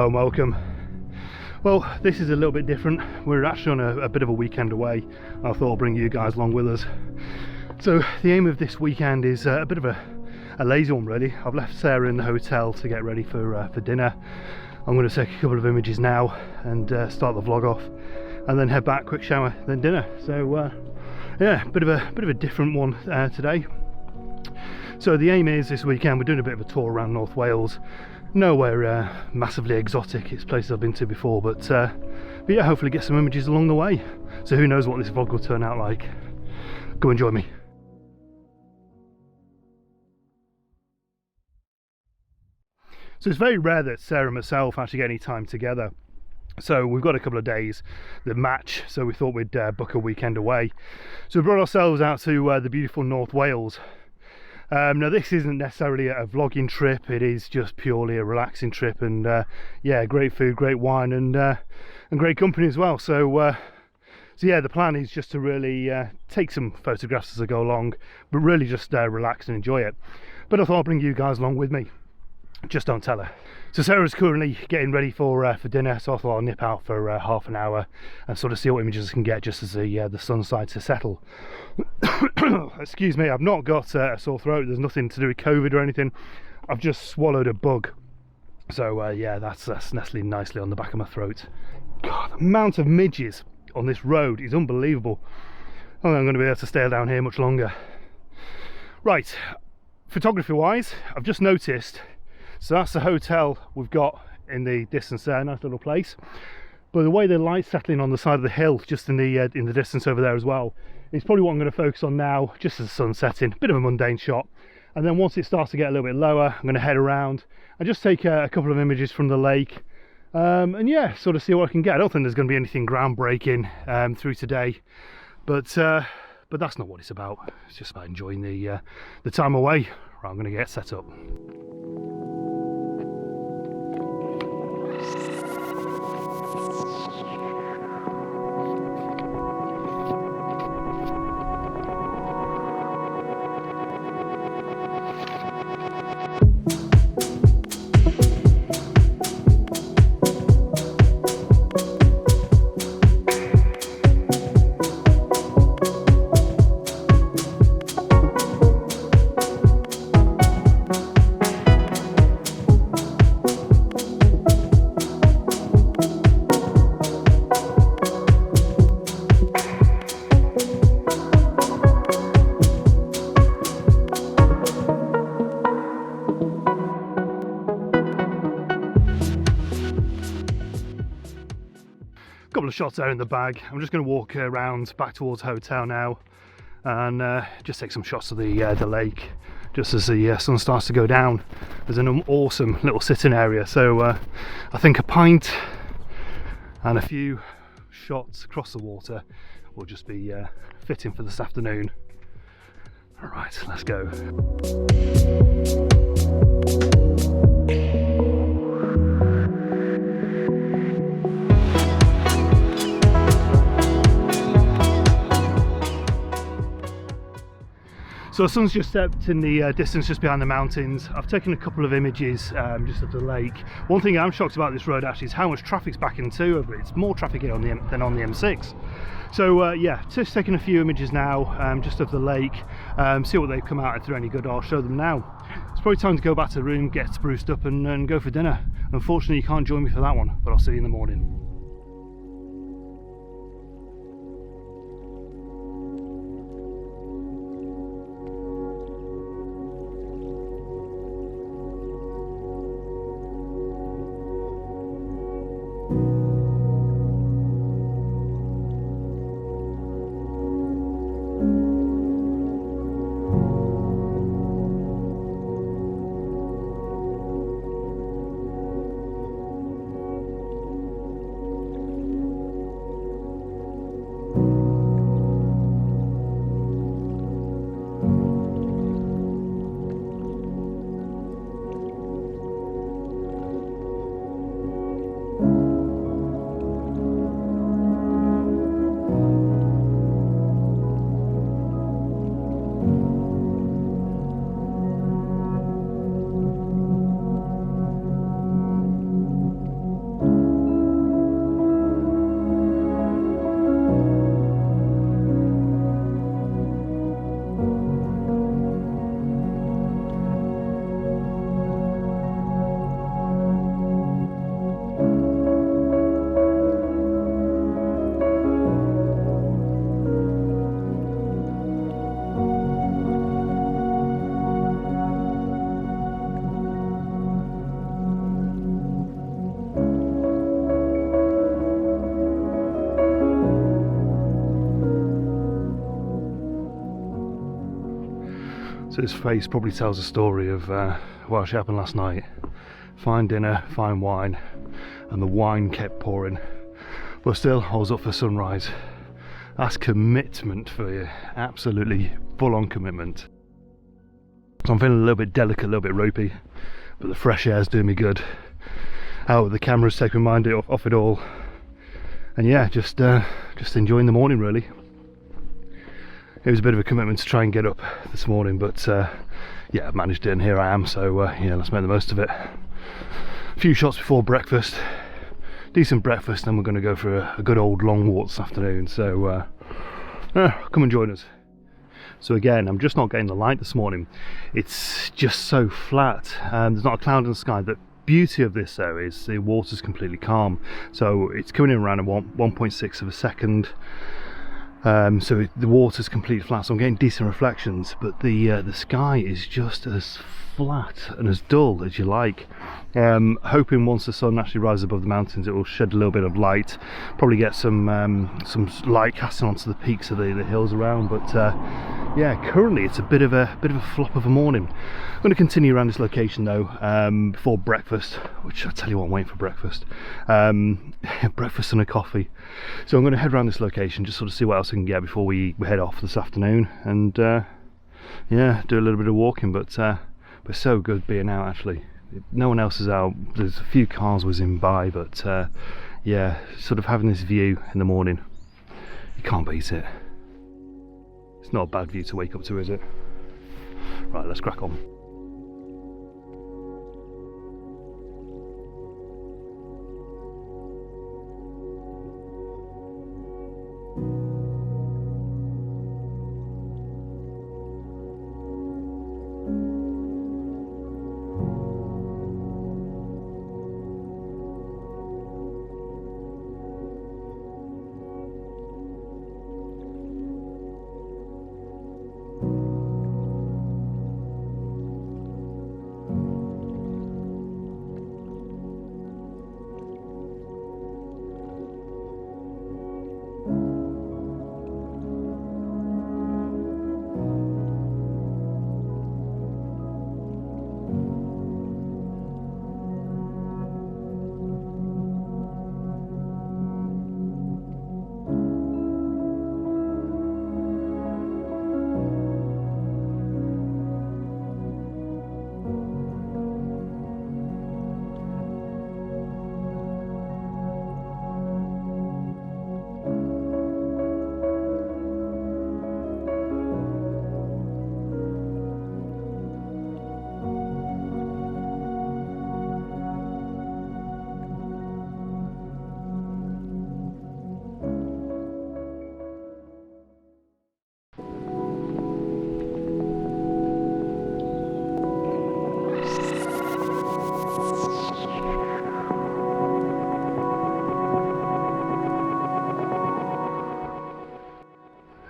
Hello and welcome. Well, this is a little bit different. We're actually on a bit of a weekend away. I thought I'd bring you guys along with us. So the aim of this weekend is a bit of a lazy one really. I've left Sarah in the hotel to get ready for dinner. I'm going to take a couple of images now and start the vlog off, and then head back, quick shower, then dinner. So yeah, bit of a different one today. So the aim is this weekend we're doing a bit of a tour around North Wales. Nowhere massively exotic, it's places I've been to before, but yeah, hopefully get some images along the way. So who knows what this vlog will turn out like. Go and join me. So it's very rare that Sarah and myself actually get any time together. So we've got a couple of days that match, so we thought we'd book a weekend away. So we brought ourselves out to the beautiful North Wales. Now this isn't necessarily a vlogging trip, it is just purely a relaxing trip, and yeah, great food, great wine, and great company as well. So yeah, the plan is just to really take some photographs as I go along, but really just relax and enjoy it. But I thought I'd bring you guys along with me. Just don't tell her. So Sarah's currently getting ready for dinner, so I thought I'll nip out for half an hour and sort of see what images I can get just as the sun starts to settle. Excuse me, I've not got a sore throat. There's nothing to do with COVID or anything. I've just swallowed a bug. So yeah, that's nestling nicely on the back of my throat. God, the amount of midges on this road is unbelievable. I don't think I'm going to be able to stay down here much longer. Right, photography wise, I've just noticed. So that's the hotel we've got in the distance there, nice little place. But the way the light's settling on the side of the hill, just in the distance over there as well, is probably what I'm going to focus on now, just as the sun's setting. Bit of a mundane shot. And then once it starts to get a little bit lower, I'm going to head around and just take a couple of images from the lake. And yeah, sort of see what I can get. I don't think there's going to be anything groundbreaking through today. But that's not what it's about. It's just about enjoying the time away. Right, I'm going to get set up. Couple of shots there in the bag. I'm just going to walk around back towards the hotel now and just take some shots of the lake just as the sun starts to go down. There's an awesome little sitting area, so I think a pint and a few shots across the water will just be fitting for this afternoon. All right, let's go. So the sun's just set in the distance just behind the mountains. I've taken a couple of images just of the lake. One thing I'm shocked about this road actually is how much traffic's backing into over it. It's more traffic here than on the M6. So yeah, just taking a few images now just of the lake, see what they've come out, if they're any good I'll show them now. It's probably time to go back to the room, get spruced up and go for dinner. Unfortunately you can't join me for that one, but I'll see you in the morning. So his face probably tells a story of what actually happened last night. Fine dinner, fine wine, and the wine kept pouring. But still, I was up for sunrise. That's commitment for you, absolutely full-on commitment. So I'm feeling a little bit delicate, a little bit ropey, but the fresh air is doing me good. Out with the cameras, taking my mind off it all, and yeah, just enjoying the morning really. It was a bit of a commitment to try and get up this morning, but yeah, I managed it, and here I am. So yeah, let's make the most of it. A few shots before breakfast, decent breakfast, then we're going to go for a good old long walk this afternoon. So come and join us. So again, I'm just not getting the light this morning. It's just so flat. There's not a cloud in the sky. The beauty of this though is the water's completely calm. So it's coming in around 1.6 of a second. So the water's completely flat, so I'm getting decent reflections, but the sky is just as flat and as dull as you like. Hoping once the sun actually rises above the mountains, it will shed a little bit of light, probably get some light casting onto the peaks of the hills around. But yeah, currently it's a bit of a flop of a morning. I'm going to continue around this location though, before breakfast, which I tell you what, I'm waiting for breakfast. Breakfast and a coffee. So I'm going to head around this location, just sort of see what else I can get before we head off this afternoon, and yeah, do a little bit of walking. But so good being out actually. No one else is out. There's a few cars whizzing by, but yeah, sort of having this view in the morning, you can't beat it. It's not a bad view to wake up to, is it? Right, let's crack on.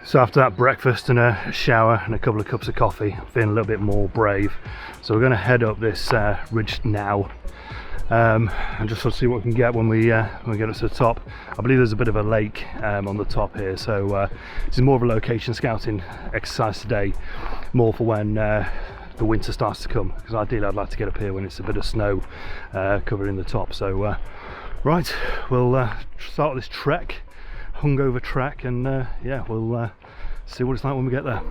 So after that breakfast and a shower and a couple of cups of coffee, I'm feeling a little bit more brave. So we're going to head up this ridge now, and just sort of see what we can get when we get up to the top. I believe there's a bit of a lake on the top here, so this is more of a location scouting exercise today, more for when the winter starts to come, because ideally I'd like to get up here when it's a bit of snow covering the top. So right, we'll start this trek, hungover trek, and yeah, we'll see what it's like when we get there.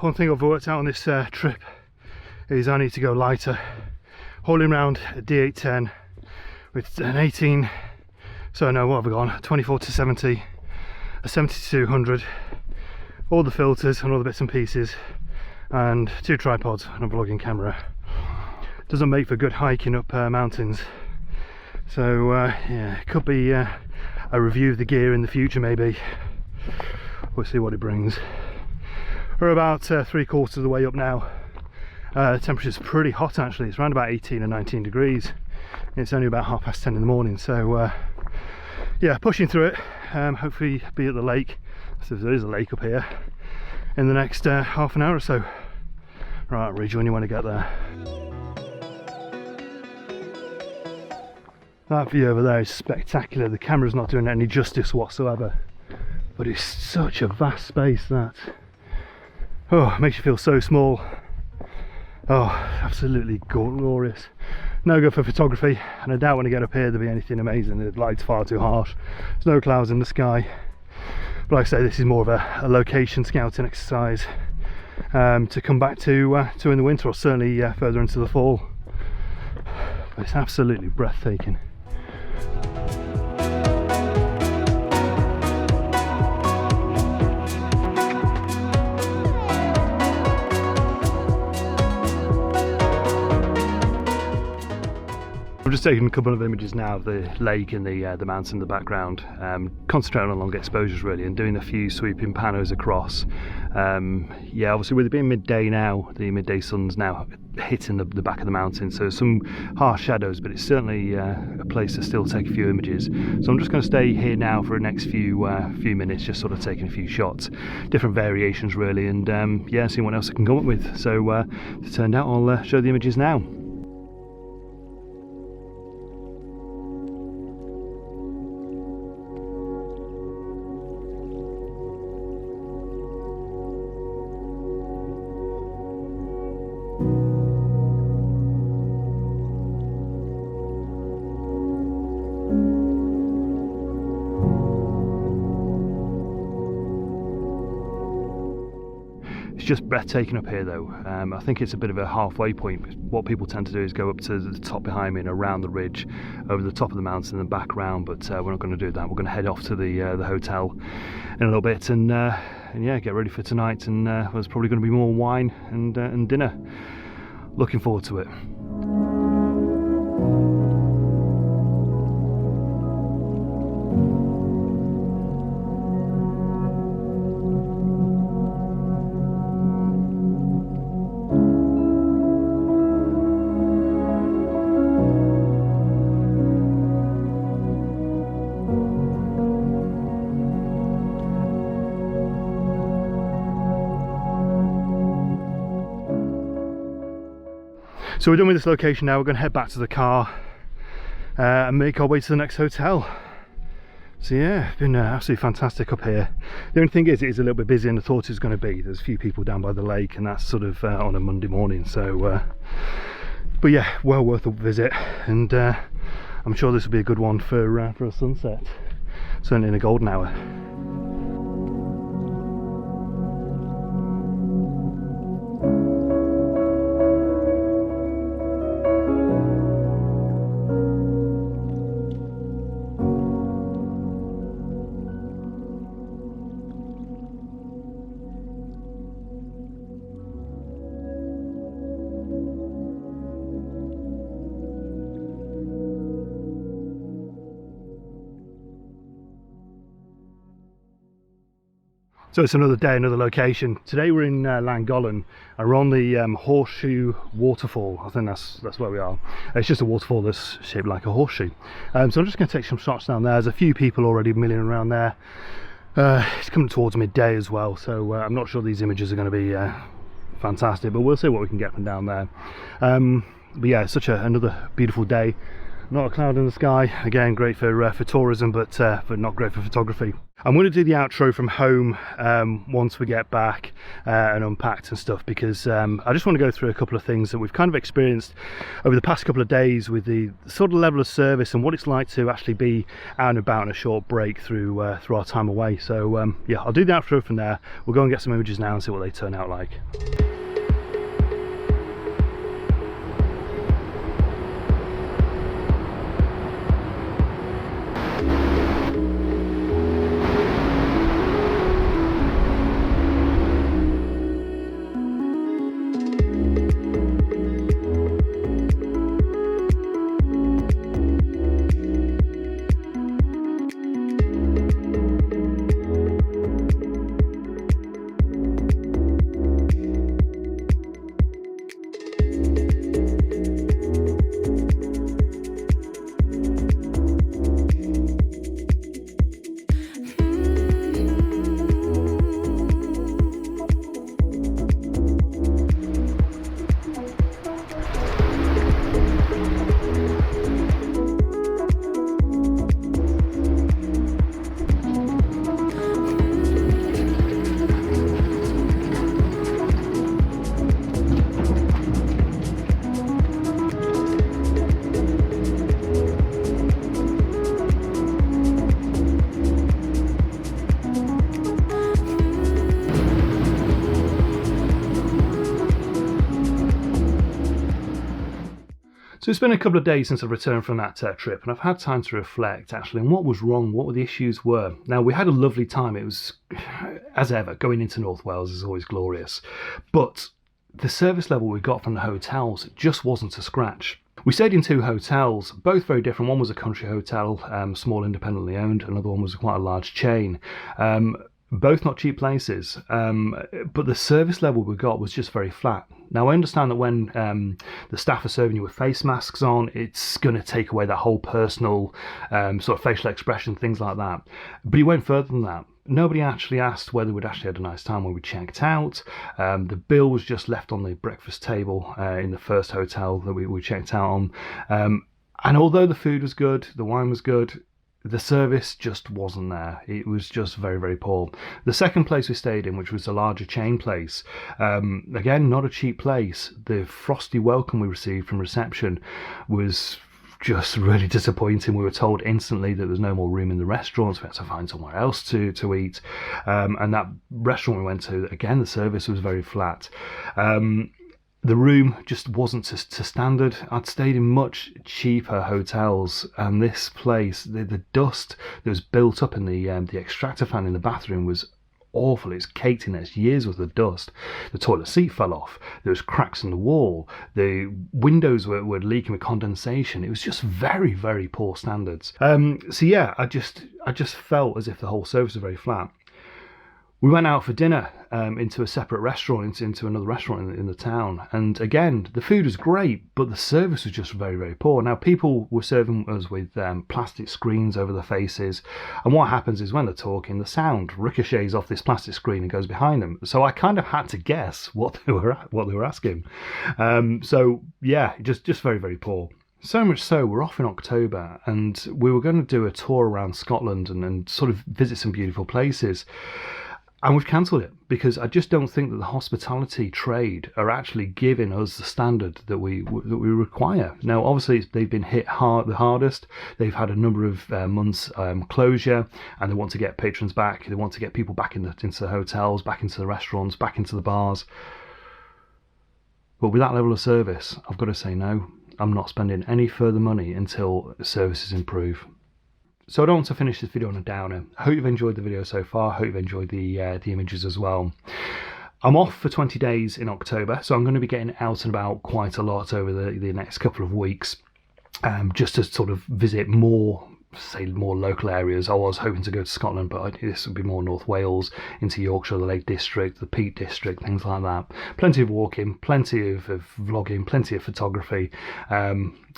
One thing I've worked out on this trip is I need to go lighter. Hauling around a D810 with an 18, so no, what have I gone? 24 to 70, a 7200, all the filters and all the bits and pieces, and 2 tripods and a vlogging camera. Doesn't make for good hiking up mountains. So yeah, it could be. a review of the gear in the future maybe. We'll see what it brings. We're about 3/4 of the way up now. Temperature's pretty hot actually. It's around about 18 or 19 degrees. It's only about 10:30 in the morning, so yeah, pushing through it. Hopefully be at the lake, so there is a lake up here, in the next half an hour or so. Right, rejoin you when I get there. That view over there is spectacular. The camera's not doing any justice whatsoever, but it's such a vast space that, oh, it makes you feel so small. Oh, absolutely glorious. No good for photography, and I doubt when I get up here there'll be anything amazing. The light's far too harsh. There's no clouds in the sky. But like I say, this is more of a location scouting exercise to come back to in the winter, or certainly further into the fall. But it's absolutely breathtaking. I'm just taking a couple of images now of the lake and the mountain in the background, concentrating on long exposures really, and doing a few sweeping panos across. Yeah, obviously with it being midday now, the midday sun's now hitting the back of the mountain, so some harsh shadows, but it's certainly a place to still take a few images. So I'm just going to stay here now for the next few minutes, just sort of taking a few shots, different variations really, and yeah, seeing what else I can come up with. So it turned out I'll show the images now. Just breathtaking up here though. I think it's a bit of a halfway point. What people tend to do is go up to the top behind me and around the ridge, over the top of the mountain and back round, but we're not going to do that. We're going to head off to the hotel in a little bit and yeah, get ready for tonight, and there's probably going to be more wine and dinner. Looking forward to it. So we're done with this location now. We're going to head back to the car and make our way to the next hotel. So yeah, it's been absolutely fantastic up here. The only thing is, it is a little bit busier than I thought it was going to be. There's a few people down by the lake, and that's sort of on a Monday morning. So, but yeah, well worth a visit, and I'm sure this will be a good one for a sunset, certainly in a golden hour. So it's another day, another location. Today we're in Llangollen, and we're on the Horseshoe waterfall. I think that's where we are. It's just a waterfall that's shaped like a horseshoe. So I'm just going to take some shots down there. There's a few people already milling around there. It's coming towards midday as well, so I'm not sure these images are going to be fantastic, but we'll see what we can get from down there. But yeah, it's such another beautiful day. Not a cloud in the sky. Again, great for tourism, but not great for photography. I'm going to do the outro from home once we get back and unpacked and stuff, because I just want to go through a couple of things that we've kind of experienced over the past couple of days with the sort of level of service and what it's like to actually be out and about on a short break through our time away. So yeah, I'll do the outro from there. We'll go and get some images now and see what they turn out like. So it's been a couple of days since I've returned from that trip, and I've had time to reflect actually on what was wrong, what the issues were. Now, we had a lovely time. It was, as ever, going into North Wales is always glorious, but the service level we got from the hotels just wasn't to scratch. We stayed in 2 hotels, both very different. One was a country hotel, small, independently owned. Another one was quite a large chain. Both not cheap places, but the service level we got was just very flat. Now, I understand that when the staff are serving you with face masks on, it's going to take away that whole personal sort of facial expression, things like that. But he went further than that. Nobody actually asked whether we'd actually had a nice time when we checked out. The bill was just left on the breakfast table in the first hotel that we checked out on. And although the food was good, the wine was good, the service just wasn't there. It was just very, very poor. The second place we stayed in, which was a larger chain place, again, not a cheap place. The frosty welcome we received from reception was just really disappointing. We were told instantly that there was no more room in the restaurants. We had to find somewhere else to eat. And that restaurant we went to, again, the service was very flat. The room just wasn't to standard. I'd stayed in much cheaper hotels, and this place, the dust that was built up in the extractor fan in the bathroom was awful. It's caked in there. It's years worth of dust. The toilet seat fell off. There was cracks in the wall. The windows were leaking with condensation. It was just very, very poor standards. So yeah, I just felt as if the whole service was very flat. We went out for dinner into a separate restaurant, into another restaurant in the town. And again, the food was great, but the service was just very, very poor. Now, people were serving us with plastic screens over their faces. And what happens is when they're talking, the sound ricochets off this plastic screen and goes behind them. So I kind of had to guess what they were asking. So yeah, just very, very poor. So much so, we're off in October, and we were going to do a tour around Scotland and sort of visit some beautiful places. And we've cancelled it because I just don't think that the hospitality trade are actually giving us the standard that we require. Now, obviously, they've been hit the hardest. They've had a number of months closure, and they want to get patrons back. They want to get people back into the hotels, back into the restaurants, back into the bars. But with that level of service, I've got to say no. I'm not spending any further money until services improve. So I don't want to finish this video on a downer. I hope you've enjoyed the video so far. I hope you've enjoyed the images as well. I'm off for 20 days in October, so I'm going to be getting out and about quite a lot over the next couple of weeks, just to sort of visit more local areas. I was hoping to go to Scotland, but this would be more North Wales, into Yorkshire, the Lake District, the Peak District, things like that. Plenty of walking, plenty of vlogging, plenty of photography.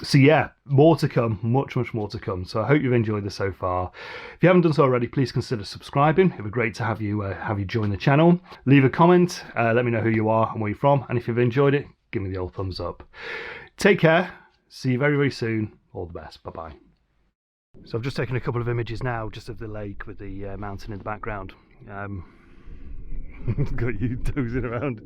So yeah, more to come, much more to come. So I hope you've enjoyed this so far. If you haven't done so already, please consider subscribing. It would be great to have you join the channel. Leave a comment, let me know who you are and where you're from, and if you've enjoyed it, give me the old thumbs up. Take care, see you very, very soon. All the best, bye bye. So I've just taken a couple of images now, just of the lake with the mountain in the background. Got you dozing around.